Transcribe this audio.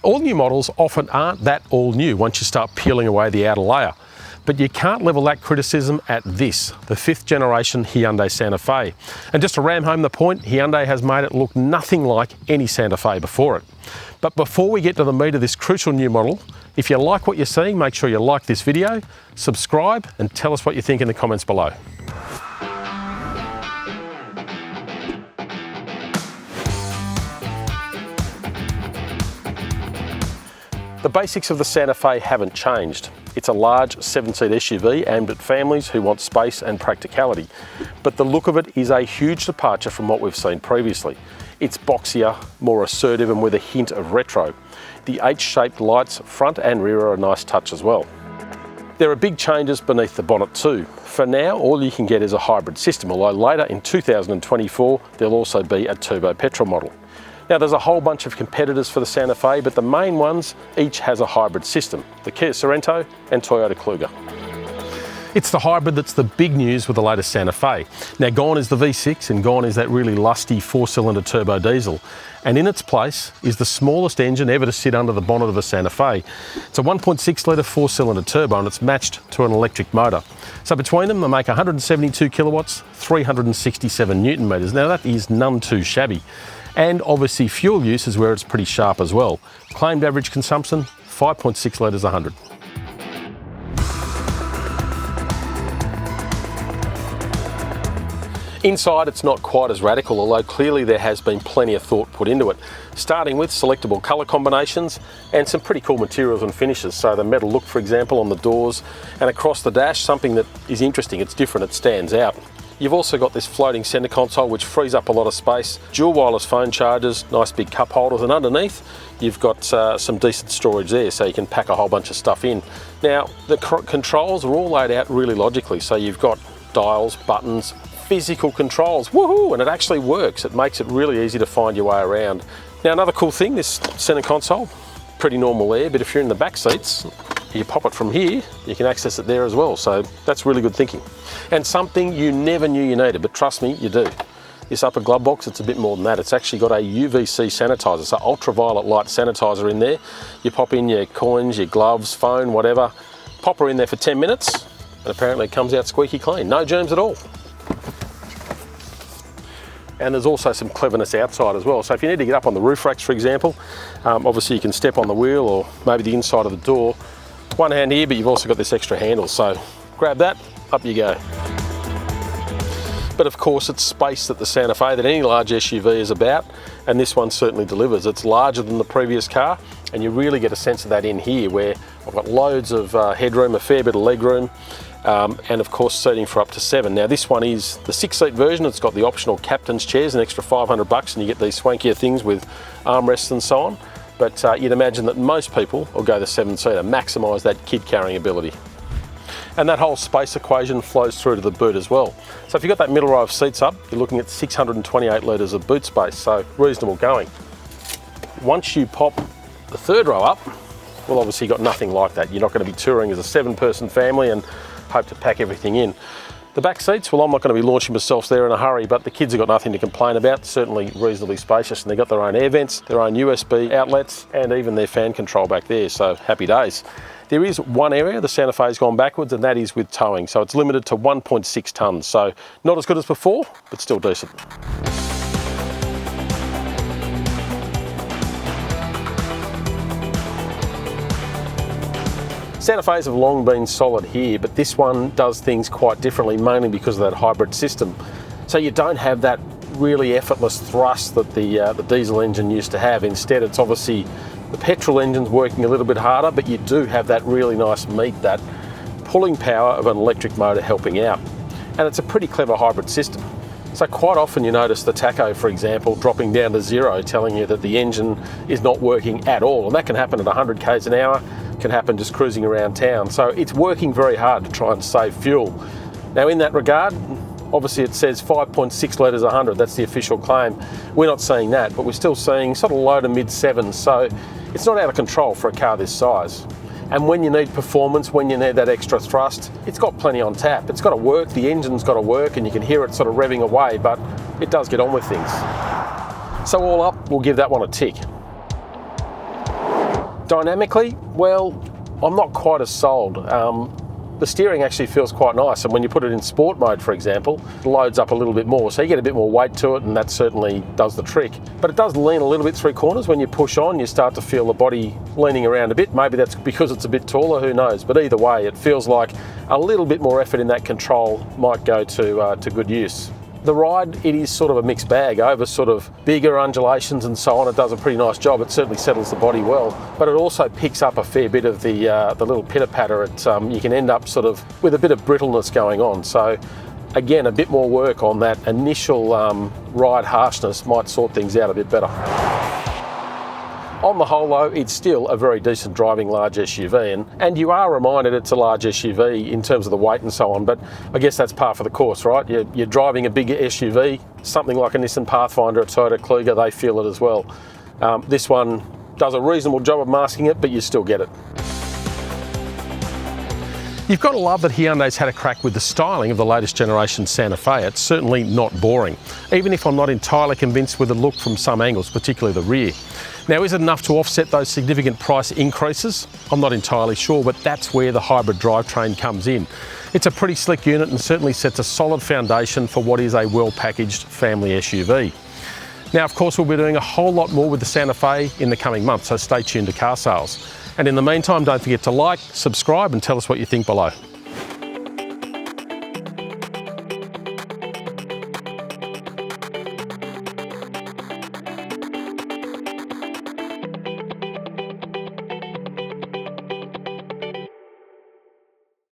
All new models often aren't that all new once you start peeling away the outer layer. But you can't level that criticism at this, the 5th generation Hyundai Santa Fe. And just to ram home the point, Hyundai has made it look nothing like any Santa Fe before it. But before we get to the meat of this crucial new model, if you like what you're seeing, make sure you like this video, subscribe, and tell us what you think in the comments below. The basics of the Santa Fe haven't changed. It's a large 7-seat SUV aimed at families who want space and practicality. But the look of it is a huge departure from what we've seen previously. It's boxier, more assertive, and with a hint of retro. The H-shaped lights, front and rear, are a nice touch as well. There are big changes beneath the bonnet too. For now, all you can get is a hybrid system, although later in 2024, there'll also be a turbo petrol model. Now, there's a whole bunch of competitors for the Santa Fe, but the main ones each has a hybrid system, the Kia Sorento and Toyota Kluger. It's the hybrid that's the big news with the latest Santa Fe. Now, gone is the V6 and gone is that really lusty 4-cylinder turbo diesel. And in its place is the smallest engine ever to sit under the bonnet of a Santa Fe. It's a 1.6 litre 4-cylinder turbo and it's matched to an electric motor. So between them, they make 172 kilowatts, 367 newton meters. Now, that is none too shabby. And obviously fuel use is where it's pretty sharp as well. Claimed average consumption, 5.6 litres a 100. Inside, it's not quite as radical, although clearly there has been plenty of thought put into it, starting with selectable colour combinations and some pretty cool materials and finishes. So the metal look, for example, on the doors and across the dash, something that is interesting, it's different, it stands out. You've also got this floating centre console which frees up a lot of space, dual wireless phone chargers, nice big cup holders, and underneath you've got some decent storage there so you can pack a whole bunch of stuff in. Now the controls are all laid out really logically, so you've got dials, buttons, physical controls, woohoo, and it actually works. It makes it really easy to find your way around. Now another cool thing, this centre console, pretty normal there, but if you're in the back seats, you pop it from here, you can access it there as well, so that's really good thinking. And something you never knew you needed, but trust me, you do. This upper glove box, it's a bit more than that. It's actually got a UVC sanitizer, so ultraviolet light sanitizer in there. You pop in your coins, your gloves, phone, whatever, pop her in there for 10 minutes, and apparently it comes out squeaky clean. No germs at all. And there's also some cleverness outside as well. So if you need to get up on the roof racks, for example, obviously you can step on the wheel or maybe the inside of the door. One hand here, but you've also got this extra handle. So grab that, up you go. But of course, it's space that the Santa Fe, that any large SUV is about, and this one certainly delivers. It's larger than the previous car, and you really get a sense of that in here, where I've got loads of headroom, a fair bit of legroom, and of course seating for up to 7. Now this one is the 6-seat version. It's got the optional captain's chairs, an extra $500, and you get these swankier things with armrests and so on. But you'd imagine that most people will go the 7-seater, maximise that kid carrying ability. And that whole space equation flows through to the boot as well. So if you've got that middle row of seats up, you're looking at 628 litres of boot space, so reasonable going. Once you pop the third row up, well, obviously you've got nothing like that. You're not going to be touring as a 7-person family and hope to pack everything in. The back seats, well, I'm not going to be launching myself there in a hurry, but the kids have got nothing to complain about. Certainly reasonably spacious, and they've got their own air vents, their own USB outlets, and even their fan control back there, so happy days. There is one area the Santa Fe's gone backwards, and that is with towing. So it's limited to 1.6 tonnes, so not as good as before, but still decent. Santa Fe's have long been solid here, but this one does things quite differently, mainly because of that hybrid system. So you don't have that really effortless thrust that the diesel engine used to have. Instead, it's obviously the petrol engine's working a little bit harder, but you do have that really nice meat, that pulling power of an electric motor helping out. And it's a pretty clever hybrid system. So quite often you notice the tacho, for example, dropping down to 0, telling you that the engine is not working at all. And that can happen at 100 k's an hour, can happen just cruising around town. So it's working very hard to try and save fuel. Now in that regard, obviously it says 5.6 litres a 100, that's the official claim. We're not seeing that, but we're still seeing sort of low to mid 7s. So it's not out of control for a car this size. And when you need performance, when you need that extra thrust, it's got plenty on tap. It's got to work, the engine's got to work, and you can hear it sort of revving away, but it does get on with things. So all up, we'll give that one a tick. Dynamically, well, I'm not quite as sold. The steering actually feels quite nice, and when you put it in sport mode, for example, it loads up a little bit more, so you get a bit more weight to it, and that certainly does the trick. But it does lean a little bit through corners. When you push on, you start to feel the body leaning around a bit. Maybe that's because it's a bit taller, who knows? But either way, it feels like a little bit more effort in that control might go to good use. The ride, it is sort of a mixed bag. Over sort of bigger undulations and so on, it does a pretty nice job. It certainly settles the body well, but it also picks up a fair bit of the little pitter-patter. You can end up sort of with a bit of brittleness going on. So again, a bit more work on that initial ride harshness might sort things out a bit better. On the whole though, it's still a very decent driving large SUV, and you are reminded it's a large SUV in terms of the weight and so on, but I guess that's par for the course, right? You're driving a bigger SUV, something like a Nissan Pathfinder, a Toyota Kluger, they feel it as well. This one does a reasonable job of masking it, but you still get it. You've got to love that Hyundai's had a crack with the styling of the latest generation Santa Fe. It's certainly not boring, even if I'm not entirely convinced with the look from some angles, particularly the rear. Now, is it enough to offset those significant price increases? I'm not entirely sure, but that's where the hybrid drivetrain comes in. It's a pretty slick unit and certainly sets a solid foundation for what is a well-packaged family SUV. Now, of course, we'll be doing a whole lot more with the Santa Fe in the coming months, so stay tuned to Car Sales. And in the meantime, don't forget to like, subscribe, and tell us what you think below.